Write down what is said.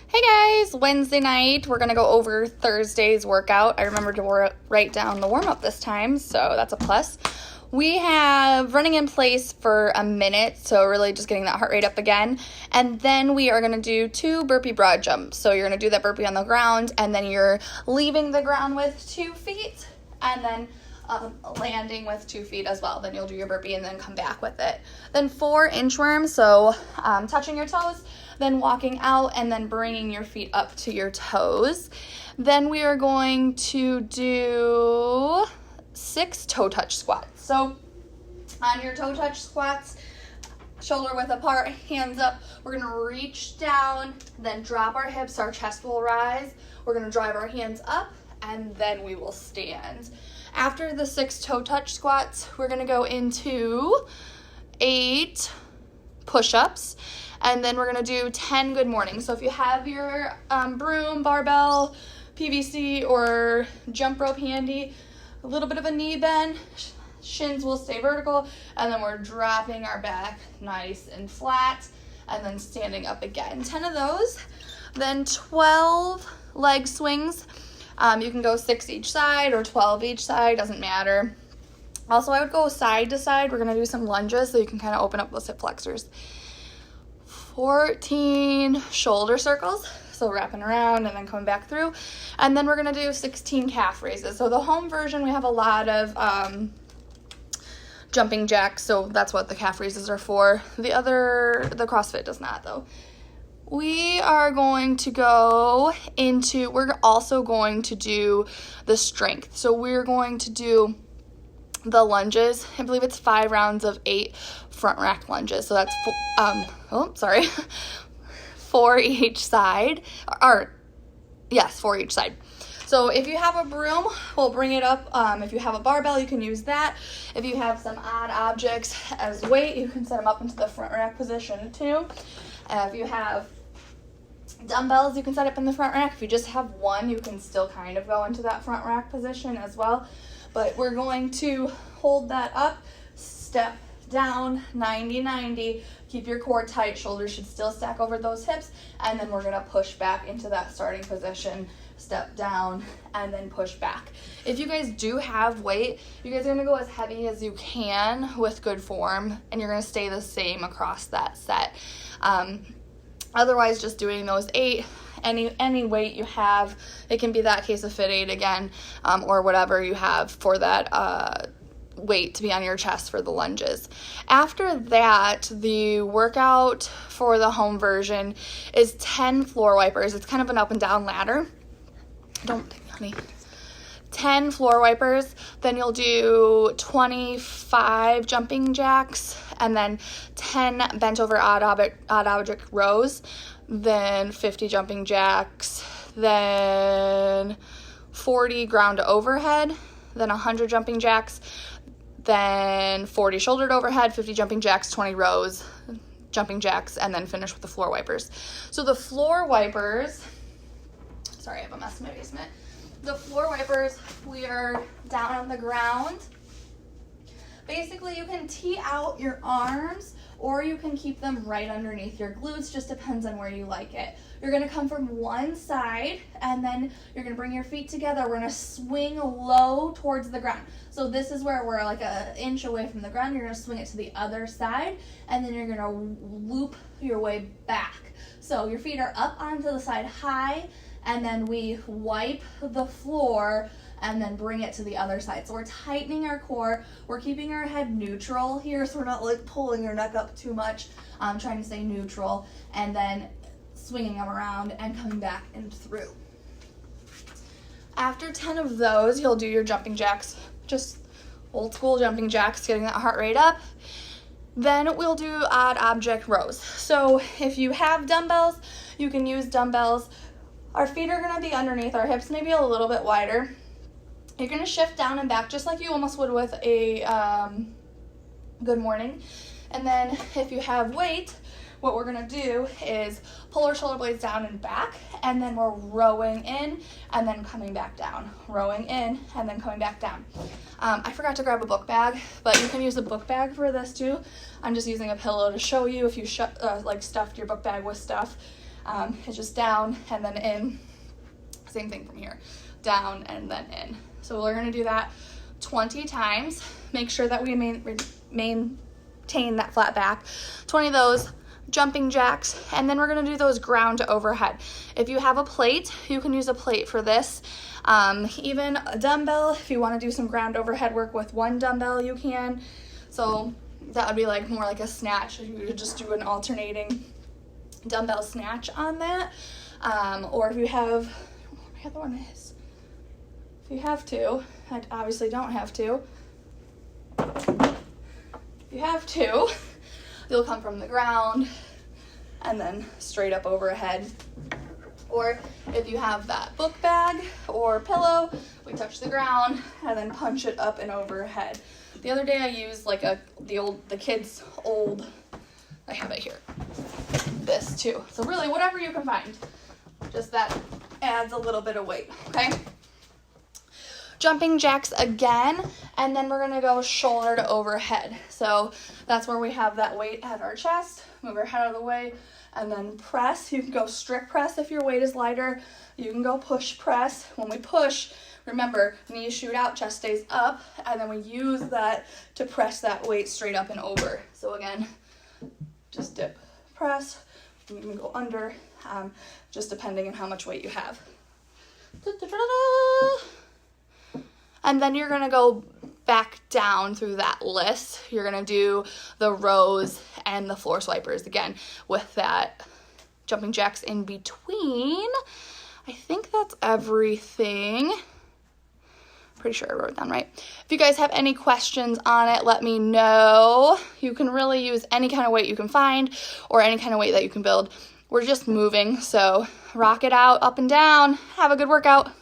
Hey guys, Wednesday night, we're going to go over Thursday's workout. I remembered to write down the warm-up this time, so that's a plus. We have running in place for a minute, so really just getting that heart rate up again. And then we are going to do 2 burpee broad jumps. So you're going to do that burpee on the ground, and then you're leaving the ground with 2 feet, and then landing with 2 feet as well. Then you'll do your burpee and then come back with it. Then 4 inchworms, so touching your toes, then walking out and then bringing your feet up to your toes. Then we are going to do 6 toe touch squats. So on your toe touch squats, shoulder width apart, hands up, we're going to reach down, then drop our hips, our chest will rise. We're going to drive our hands up, and then we will stand. After the 6 toe touch squats, we're going to go into 8 push-ups, and then we're going to do 10 good mornings. So if you have your broom, barbell, PVC, or jump rope handy, a little bit of a knee bend, shins will stay vertical, and then we're dropping our back nice and flat, and then standing up again. 10 of those, then 12 leg swings. You can go 6 each side or 12 each side, doesn't matter. Also, I would go side to side. We're going to do some lunges so you can kind of open up those hip flexors. 14 shoulder circles, so wrapping around and then coming back through. And then we're going to do 16 calf raises. So the home version, we have a lot of jumping jacks, so that's what the calf raises are for. The CrossFit does not, though. We are going to go into, we're also going to do the strength. So we're going to do the lunges. I believe it's 5 rounds of 8 front rack lunges. So that's, 4 each side. 4 each side. So if you have a broom, we'll bring it up. If you have a barbell, you can use that. If you have some odd objects as weight, you can set them up into the front rack position too. If you have dumbbells, you can set up in the front rack. If you just have one, you can still kind of go into that front rack position as well. But we're going to hold that up, step down, 90-90, keep your core tight, shoulders should still stack over those hips, and then we're going to push back into that starting position, step down, and then push back. If you guys do have weight, you guys are going to go as heavy as you can with good form, and you're going to stay the same across that set. Otherwise, just doing those 8, any weight you have, it can be that case of Fit 8 again, or whatever you have for that weight to be on your chest for the lunges. After that, the workout for the home version is 10 floor wipers. It's kind of an up and down ladder. Don't think, honey. 10 floor wipers, then you'll do 25 jumping jacks, and then 10 bent over odd object rows, then 50 jumping jacks, then 40 ground to overhead, then 100 jumping jacks, then 40 shoulder to overhead, 50 jumping jacks, 20 rows, jumping jacks, and then finish with the floor wipers. So the floor wipers, sorry, I have a mess in my basement. The floor wipers, we are down on the ground. Basically, you can tee out your arms, or you can keep them right underneath your glutes, just depends on where you like it. You're gonna come from one side, and then you're gonna bring your feet together. We're gonna swing low towards the ground. So this is where we're like an inch away from the ground. You're gonna swing it to the other side, and then you're gonna loop your way back. So your feet are up onto the side high, and then we wipe the floor and then bring it to the other side. So we're tightening our core. We're keeping our head neutral here, so we're not like pulling your neck up too much. Trying to stay neutral, and then swinging them around and coming back and through. After 10 of those, you'll do your jumping jacks, just old school jumping jacks, getting that heart rate up. Then we'll do odd object rows. So if you have dumbbells, you can use dumbbells. Our feet are going to be underneath our hips, maybe a little bit wider. You're going to shift down and back just like you almost would with a good morning. And then if you have weight, what we're going to do is pull our shoulder blades down and back, and then we're rowing in and then coming back down. Rowing in and then coming back down. I forgot to grab a book bag, but you can use a book bag for this too. I'm just using a pillow to show you if you stuffed your book bag with stuff. It's just down and then in. Same thing from here, down and then in. So we're gonna do that 20 times. Make sure that we maintain that flat back. 20 of those jumping jacks, and then we're gonna do those ground to overhead. If you have a plate, you can use a plate for this. Even a dumbbell, if you wanna do some ground overhead work with one dumbbell, you can. So that would be like more like a snatch. You could just do an alternating dumbbell snatch on that. Or if you have, the other one is, if you have to, I obviously don't have to. If you have to, you'll come from the ground and then straight up overhead. Or if you have that book bag or pillow, we touch the ground and then punch it up and overhead. The other day I used like the kids' old, I have it here, this too. So really whatever you can find, just that adds a little bit of weight, okay? Jumping jacks again, and then we're gonna go shoulder to overhead. So that's where we have that weight at our chest, move our head out of the way, and then press. You can go strict press if your weight is lighter. You can go push press. When we push, remember, knees shoot out, chest stays up, and then we use that to press that weight straight up and over. So again, just dip, press, you can go under, just depending on how much weight you have. And then you're gonna go back down through that list. You're gonna do the rows and the floor swipers again with that jumping jacks in between. I think that's everything. Pretty sure I wrote it down right. If you guys have any questions on it, let me know. You can really use any kind of weight you can find or any kind of weight that you can build. We're just moving, so rock it out up and down. Have a good workout.